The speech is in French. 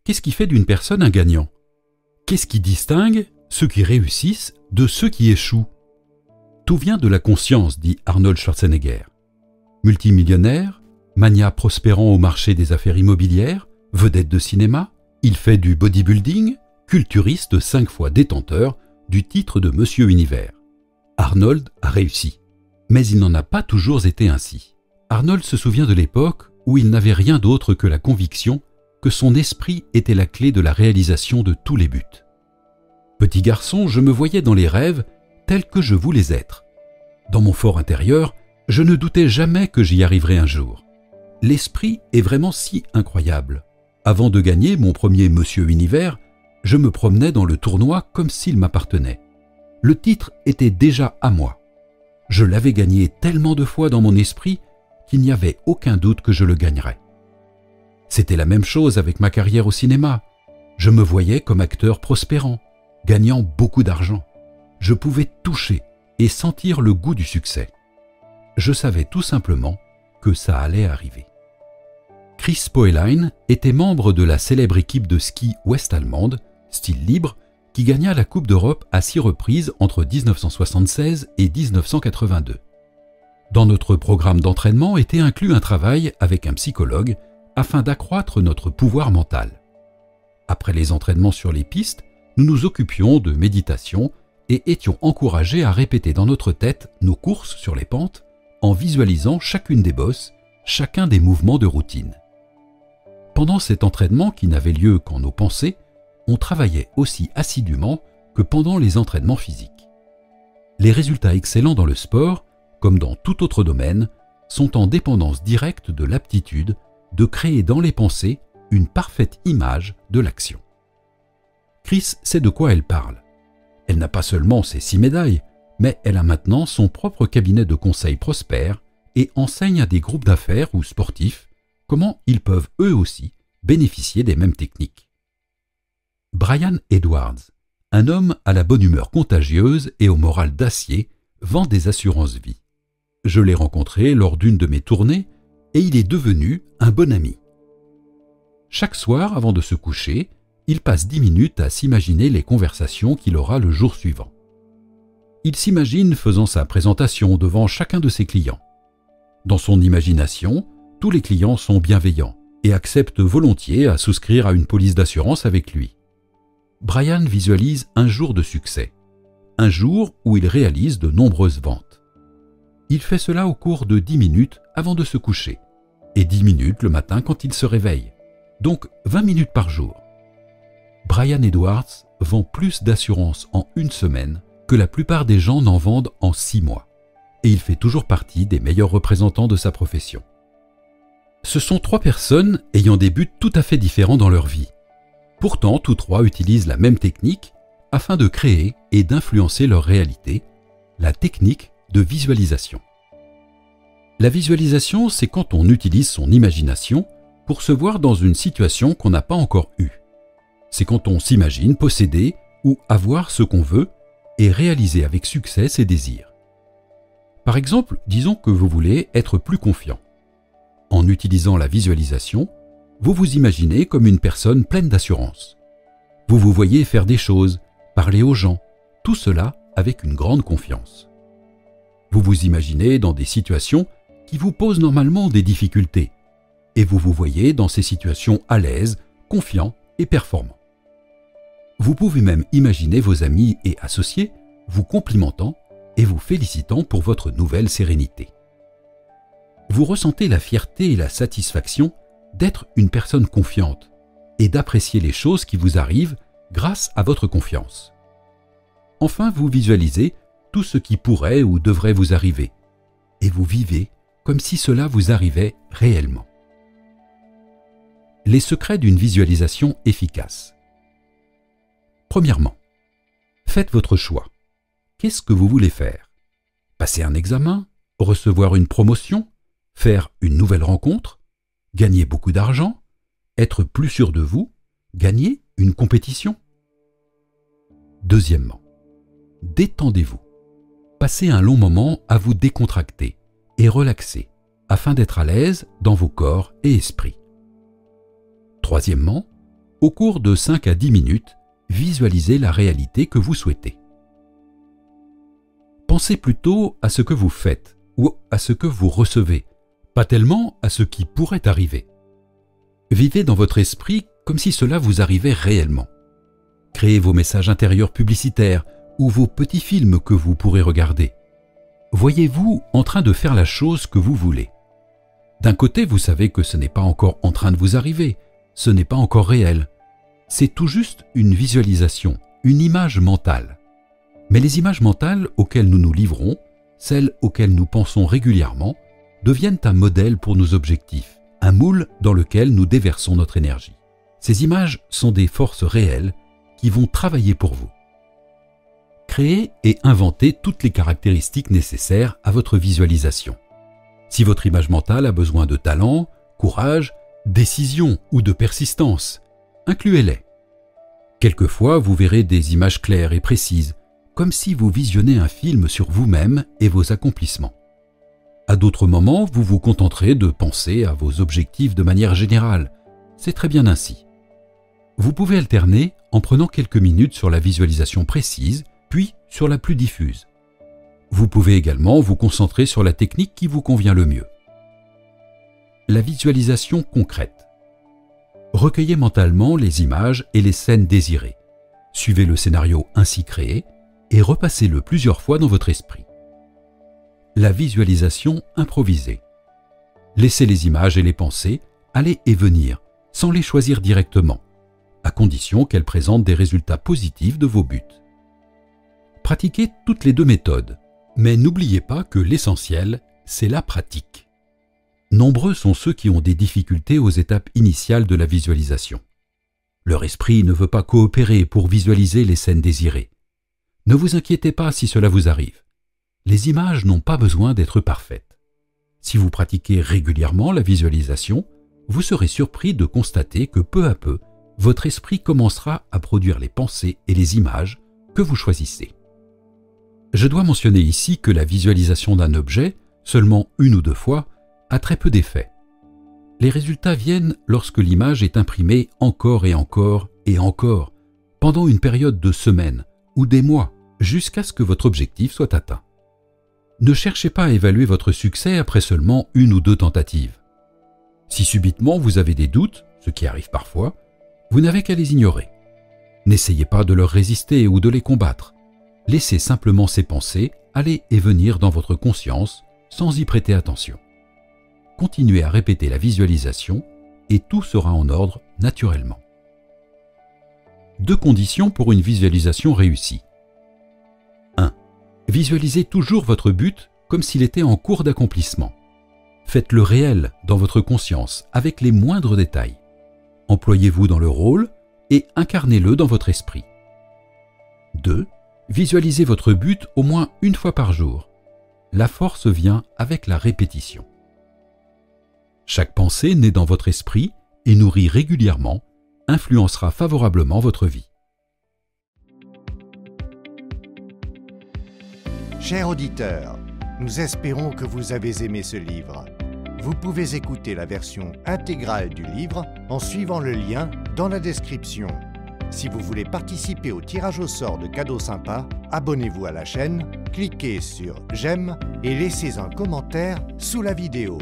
Qu'est-ce qui fait d'une personne un gagnant? Qu'est-ce qui distingue ceux qui réussissent de ceux qui échouent? Tout vient de la conscience, dit Arnold Schwarzenegger. Multimillionnaire, magnat prospérant au marché des affaires immobilières, vedette de cinéma, il fait du bodybuilding, culturiste 5 fois détenteur du titre de Monsieur Univers. Arnold a réussi. Mais il n'en a pas toujours été ainsi. Arnold se souvient de l'époque où il n'avait rien d'autre que la conviction que son esprit était la clé de la réalisation de tous les buts. Petit garçon, je me voyais dans les rêves tel que je voulais être. Dans mon fort intérieur, je ne doutais jamais que j'y arriverais un jour. L'esprit est vraiment si incroyable. Avant de gagner mon premier Monsieur Univers, je me promenais dans le tournoi comme s'il m'appartenait. Le titre était déjà à moi. Je l'avais gagné tellement de fois dans mon esprit qu'il n'y avait aucun doute que je le gagnerais. C'était la même chose avec ma carrière au cinéma. Je me voyais comme acteur prospérant, gagnant beaucoup d'argent. Je pouvais toucher et sentir le goût du succès. Je savais tout simplement que ça allait arriver. Chris Poehlein était membre de la célèbre équipe de ski ouest-allemande, style libre, qui gagna la Coupe d'Europe à 6 reprises entre 1976 et 1982. Dans notre programme d'entraînement était inclus un travail avec un psychologue afin d'accroître notre pouvoir mental. Après les entraînements sur les pistes, nous nous occupions de méditation et étions encouragés à répéter dans notre tête nos courses sur les pentes en visualisant chacune des bosses, chacun des mouvements de routine. Pendant cet entraînement qui n'avait lieu qu'en nos pensées, on travaillait aussi assidûment que pendant les entraînements physiques. Les résultats excellents dans le sport, comme dans tout autre domaine, sont en dépendance directe de l'aptitude de créer dans les pensées une parfaite image de l'action. Chris sait de quoi elle parle. Elle n'a pas seulement ses 6 médailles, mais elle a maintenant son propre cabinet de conseil prospère et enseigne à des groupes d'affaires ou sportifs comment ils peuvent eux aussi bénéficier des mêmes techniques. Brian Edwards, un homme à la bonne humeur contagieuse et au moral d'acier, vend des assurances vie. Je l'ai rencontré lors d'une de mes tournées et il est devenu un bon ami. Chaque soir, avant de se coucher, il passe 10 minutes à s'imaginer les conversations qu'il aura le jour suivant. Il s'imagine faisant sa présentation devant chacun de ses clients. Dans son imagination, tous les clients sont bienveillants et acceptent volontiers à souscrire à une police d'assurance avec lui. Brian visualise un jour de succès, un jour où il réalise de nombreuses ventes. Il fait cela au cours de 10 minutes avant de se coucher et 10 minutes le matin quand il se réveille, donc 20 minutes par jour. Brian Edwards vend plus d'assurances en une semaine que la plupart des gens n'en vendent en 6 mois, et il fait toujours partie des meilleurs représentants de sa profession. Ce sont 3 personnes ayant des buts tout à fait différents dans leur vie. Pourtant, tous 3 utilisent la même technique afin de créer et d'influencer leur réalité, la technique de visualisation. La visualisation, c'est quand on utilise son imagination pour se voir dans une situation qu'on n'a pas encore eue. C'est quand on s'imagine posséder ou avoir ce qu'on veut et réaliser avec succès ses désirs. Par exemple, disons que vous voulez être plus confiant. En utilisant la visualisation, vous vous imaginez comme une personne pleine d'assurance. Vous vous voyez faire des choses, parler aux gens, tout cela avec une grande confiance. Vous vous imaginez dans des situations qui vous posent normalement des difficultés, et vous vous voyez dans ces situations à l'aise, confiant et performant. Vous pouvez même imaginer vos amis et associés vous complimentant et vous félicitant pour votre nouvelle sérénité. Vous ressentez la fierté et la satisfaction d'être une personne confiante et d'apprécier les choses qui vous arrivent grâce à votre confiance. Enfin, vous visualisez tout ce qui pourrait ou devrait vous arriver et vous vivez comme si cela vous arrivait réellement. Les secrets d'une visualisation efficace. Premièrement, faites votre choix. Qu'est-ce que vous voulez faire? Passer un examen? Recevoir une promotion? Faire une nouvelle rencontre? Gagner beaucoup d'argent? Être plus sûr de vous? Gagner une compétition? Deuxièmement, détendez-vous. Passez un long moment à vous décontracter et relaxer afin d'être à l'aise dans vos corps et esprits. Troisièmement, Au cours de 5 à 10 minutes, visualisez la réalité que vous souhaitez. Pensez plutôt à ce que vous faites ou à ce que vous recevez, pas tellement à ce qui pourrait arriver. Vivez dans votre esprit comme si cela vous arrivait réellement. Créez vos messages intérieurs publicitaires ou vos petits films que vous pourrez regarder. Voyez-vous en train de faire la chose que vous voulez. D'un côté, vous savez que ce n'est pas encore en train de vous arriver, ce n'est pas encore réel. C'est tout juste une visualisation, une image mentale. Mais les images mentales auxquelles nous nous livrons, celles auxquelles nous pensons régulièrement, deviennent un modèle pour nos objectifs, un moule dans lequel nous déversons notre énergie. Ces images sont des forces réelles qui vont travailler pour vous. Créez et inventez toutes les caractéristiques nécessaires à votre visualisation. Si votre image mentale a besoin de talent, courage, décision ou de persistance, incluez-les. Quelquefois, vous verrez des images claires et précises, comme si vous visionnez un film sur vous-même et vos accomplissements. À d'autres moments, vous vous contenterez de penser à vos objectifs de manière générale. C'est très bien ainsi. Vous pouvez alterner en prenant quelques minutes sur la visualisation précise, puis sur la plus diffuse. Vous pouvez également vous concentrer sur la technique qui vous convient le mieux. La visualisation concrète. Recueillez mentalement les images et les scènes désirées. Suivez le scénario ainsi créé et repassez-le plusieurs fois dans votre esprit. La visualisation improvisée. Laissez les images et les pensées aller et venir, sans les choisir directement, à condition qu'elles présentent des résultats positifs de vos buts. Pratiquez toutes les deux méthodes, mais n'oubliez pas que l'essentiel, c'est la pratique. Nombreux sont ceux qui ont des difficultés aux étapes initiales de la visualisation. Leur esprit ne veut pas coopérer pour visualiser les scènes désirées. Ne vous inquiétez pas si cela vous arrive. Les images n'ont pas besoin d'être parfaites. Si vous pratiquez régulièrement la visualisation, vous serez surpris de constater que peu à peu, votre esprit commencera à produire les pensées et les images que vous choisissez. Je dois mentionner ici que la visualisation d'un objet, seulement une ou deux fois, a très peu d'effet. Les résultats viennent lorsque l'image est imprimée encore et encore et encore, pendant une période de semaines ou des mois, jusqu'à ce que votre objectif soit atteint. Ne cherchez pas à évaluer votre succès après seulement une ou deux tentatives. Si subitement vous avez des doutes, ce qui arrive parfois, vous n'avez qu'à les ignorer. N'essayez pas de leur résister ou de les combattre. Laissez simplement ces pensées aller et venir dans votre conscience sans y prêter attention. Continuez à répéter la visualisation et tout sera en ordre naturellement. 2 conditions pour une visualisation réussie. 1. Visualisez toujours votre but comme s'il était en cours d'accomplissement. Faites-le réel dans votre conscience avec les moindres détails. Employez-vous dans le rôle et incarnez-le dans votre esprit. 2. Visualisez votre but au moins une fois par jour. La force vient avec la répétition. Chaque pensée née dans votre esprit et nourrie régulièrement influencera favorablement votre vie. Chers auditeurs, nous espérons que vous avez aimé ce livre. Vous pouvez écouter la version intégrale du livre en suivant le lien dans la description. Si vous voulez participer au tirage au sort de cadeaux sympas, abonnez-vous à la chaîne, cliquez sur « J'aime » et laissez un commentaire sous la vidéo.